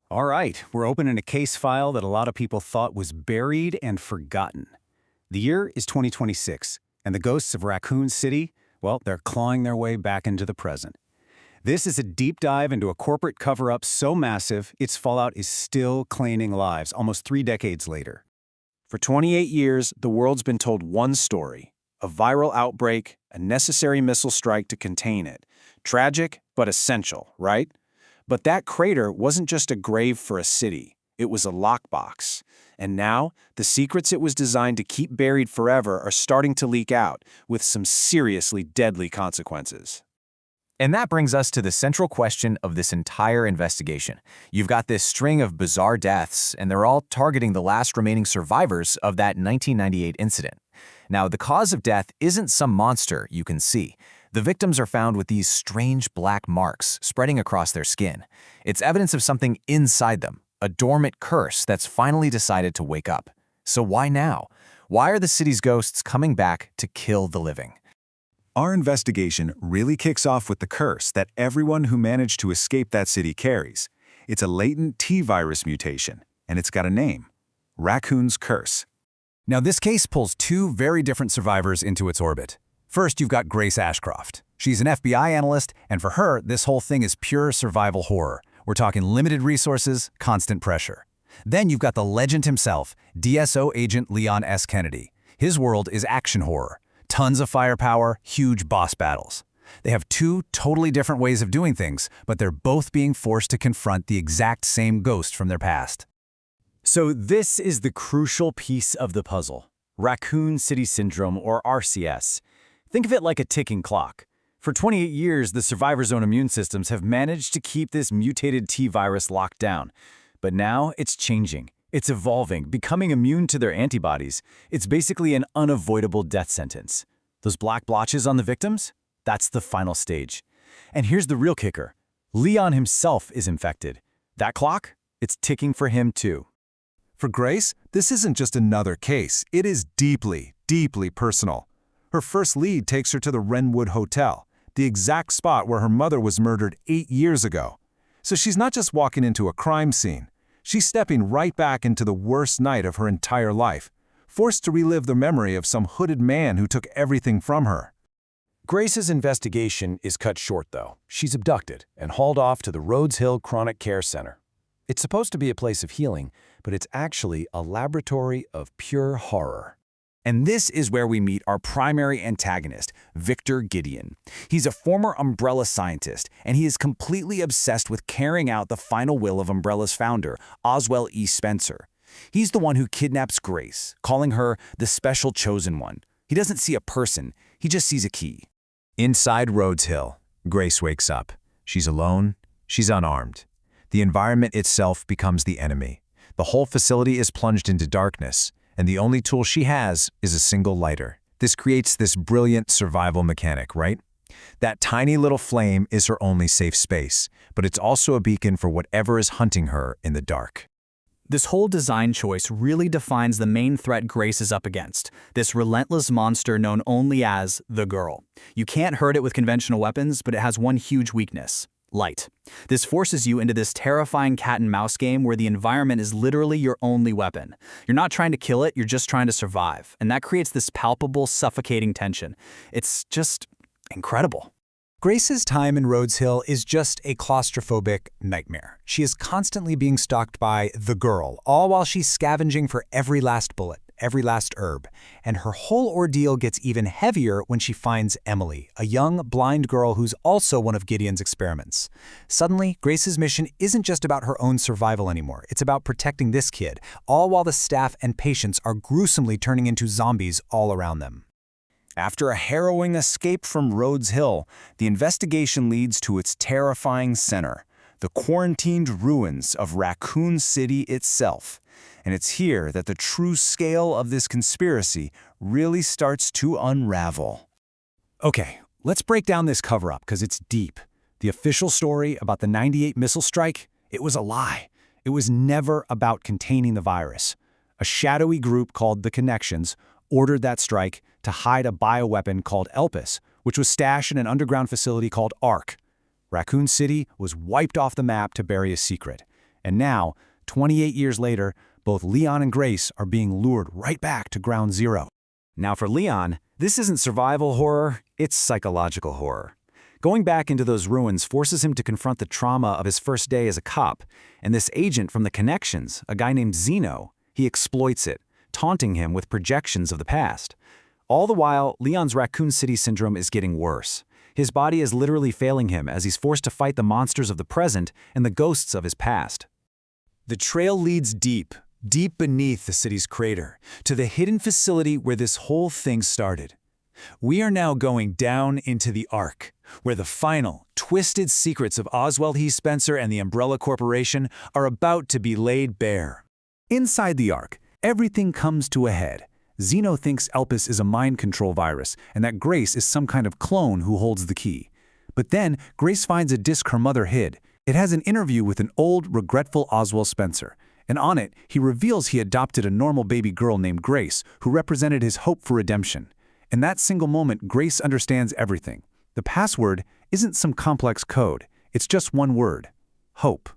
All right, we're opening a case file that a lot of people thought was buried and forgotten. The year is 2026, and the ghosts of Raccoon City, well, they're clawing their way back into the present. This is a deep dive into a corporate cover-up so massive, its fallout is still claiming lives almost 3 decades later. For 28 years, the world's been told one story: a viral outbreak, a necessary missile strike to contain it. Tragic, but essential, right? But that crater wasn't just a grave for a city. It was a lockbox. And now, the secrets it was designed to keep buried forever are starting to leak out, with some seriously deadly consequences. And that brings us to the central question of this entire investigation. You've got this string of bizarre deaths, and they're all targeting the last remaining survivors of that 1998 incident. Now, the cause of death isn't some monster you can see. The victims are found with these strange black marks spreading across their skin. It's evidence of something inside them, a dormant curse that's finally decided to wake up. So why now? Why are the city's ghosts coming back to kill the living? Our investigation really kicks off with the curse that everyone who managed to escape that city carries. It's a latent T-virus mutation, and it's got a name: Raccoon's Curse. Now, this case pulls 2 very different survivors into its orbit. First, you've got Grace Ashcroft. She's an FBI analyst, and for her, this whole thing is pure survival horror. We're talking limited resources, constant pressure. Then you've got the legend himself, DSO agent Leon S. Kennedy. His world is action horror. Tons of firepower, huge boss battles. They have 2 totally different ways of doing things, but they're both being forced to confront the exact same ghost from their past. So this is the crucial piece of the puzzle: Raccoon City Syndrome, or RCS. Think of it like a ticking clock. For 28 years, the survivors' own immune systems have managed to keep this mutated T-virus locked down. But now it's changing. It's evolving, becoming immune to their antibodies. It's basically an unavoidable death sentence. Those black blotches on the victims? That's the final stage. And here's the real kicker: Leon himself is infected. That clock? It's ticking for him too. For Grace, this isn't just another case. It is deeply, deeply personal. Her first lead takes her to the Wrenwood Hotel, the exact spot where her mother was murdered 8 years ago. So she's not just walking into a crime scene. She's stepping right back into the worst night of her entire life, forced to relive the memory of some hooded man who took everything from her. Grace's investigation is cut short, though. She's abducted and hauled off to the Rhodes Hill Chronic Care Center. It's supposed to be a place of healing, but it's actually a laboratory of pure horror. And this is where we meet our primary antagonist, Victor Gideon. He's a former Umbrella scientist, and he is completely obsessed with carrying out the final will of Umbrella's founder, Oswell E. Spencer. He's the one who kidnaps Grace, calling her the special chosen one. He doesn't see a person, he just sees a key. Inside Rhodes Hill, Grace wakes up. She's alone, she's unarmed. The environment itself becomes the enemy. The whole facility is plunged into darkness, and the only tool she has is a single lighter. This creates this brilliant survival mechanic, right? That tiny little flame is her only safe space, but it's also a beacon for whatever is hunting her in the dark. This whole design choice really defines the main threat Grace is up against, this relentless monster known only as the Girl. You can't hurt it with conventional weapons, but it has one huge weakness: light. This forces you into this terrifying cat-and-mouse game where the environment is literally your only weapon. You're not trying to kill it, you're just trying to survive. And that creates this palpable, suffocating tension. It's just incredible. Grace's time in Rhodes Hill is just a claustrophobic nightmare. She is constantly being stalked by the Girl, all while she's scavenging for every last bullet, every last herb. And her whole ordeal gets even heavier when she finds Emily, a young, blind girl who's also one of Gideon's experiments. Suddenly, Grace's mission isn't just about her own survival anymore. It's about protecting this kid, all while the staff and patients are gruesomely turning into zombies all around them. After a harrowing escape from Rhodes Hill, the investigation leads to its terrifying center, the quarantined ruins of Raccoon City itself. And it's here that the true scale of this conspiracy really starts to unravel. Okay, let's break down this cover-up because it's deep. The official story about the '98 missile strike, it was a lie. It was never about containing the virus. A shadowy group called the Connections ordered that strike to hide a bioweapon called Elpis, which was stashed in an underground facility called ARC. Raccoon City was wiped off the map to bury a secret. And now, 28 years later, both Leon and Grace are being lured right back to ground zero. Now for Leon, this isn't survival horror, it's psychological horror. Going back into those ruins forces him to confront the trauma of his first day as a cop, and this agent from the Connections, a guy named Zeno, he exploits it, taunting him with projections of the past. All the while, Leon's Raccoon City syndrome is getting worse. His body is literally failing him as he's forced to fight the monsters of the present and the ghosts of his past. The trail leads deep beneath the city's crater, to the hidden facility where this whole thing started. We are now going down into the Ark, where the final, twisted secrets of Oswell E. Spencer and the Umbrella Corporation are about to be laid bare. Inside the Ark, everything comes to a head. Zeno thinks Elpis is a mind control virus and that Grace is some kind of clone who holds the key. But then, Grace finds a disc her mother hid. It has an interview with an old, regretful Oswell Spencer, and on it, he reveals he adopted a normal baby girl named Grace, who represented his hope for redemption. In that single moment, Grace understands everything. The password isn't some complex code. It's just one word: hope.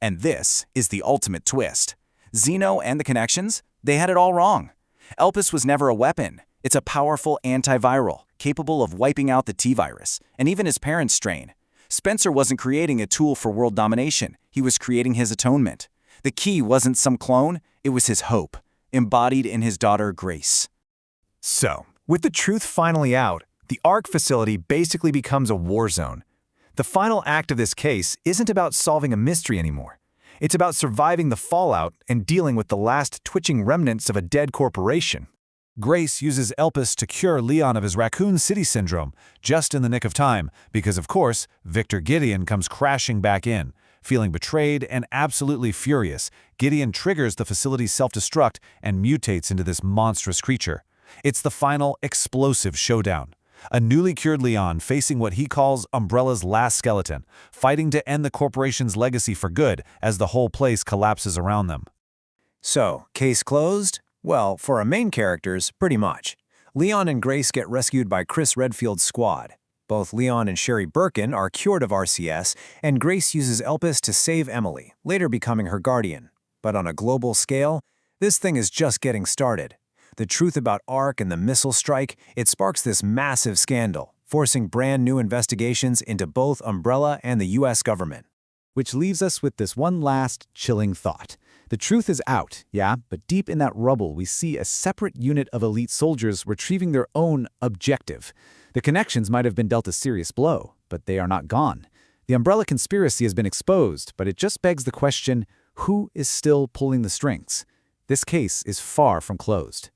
And this is the ultimate twist. Zeno and the Connections, they had it all wrong. Elpis was never a weapon. It's a powerful antiviral, capable of wiping out the T-virus, and even his parents' strain. Spencer wasn't creating a tool for world domination. He was creating his atonement. The key wasn't some clone, it was his hope, embodied in his daughter Grace. So, with the truth finally out, the Ark facility basically becomes a war zone. The final act of this case isn't about solving a mystery anymore. It's about surviving the fallout and dealing with the last twitching remnants of a dead corporation. Grace uses Elpis to cure Leon of his Raccoon City syndrome, just in the nick of time, because of course, Victor Gideon comes crashing back in. Feeling betrayed and absolutely furious, Gideon triggers the facility's self-destruct and mutates into this monstrous creature. It's the final, explosive showdown. A newly cured Leon facing what he calls Umbrella's last skeleton, fighting to end the corporation's legacy for good as the whole place collapses around them. So, case closed? Well, for our main characters, pretty much. Leon and Grace get rescued by Chris Redfield's squad. Both Leon and Sherry Birkin are cured of RCS, and Grace uses Elpis to save Emily, later becoming her guardian. But on a global scale, this thing is just getting started. The truth about Ark and the missile strike, it sparks this massive scandal, forcing brand new investigations into both Umbrella and the US government. Which leaves us with this one last chilling thought. The truth is out, yeah, but deep in that rubble we see a separate unit of elite soldiers retrieving their own objective. The Connections might have been dealt a serious blow, but they are not gone. The Umbrella conspiracy has been exposed, but it just begs the question, who is still pulling the strings? This case is far from closed.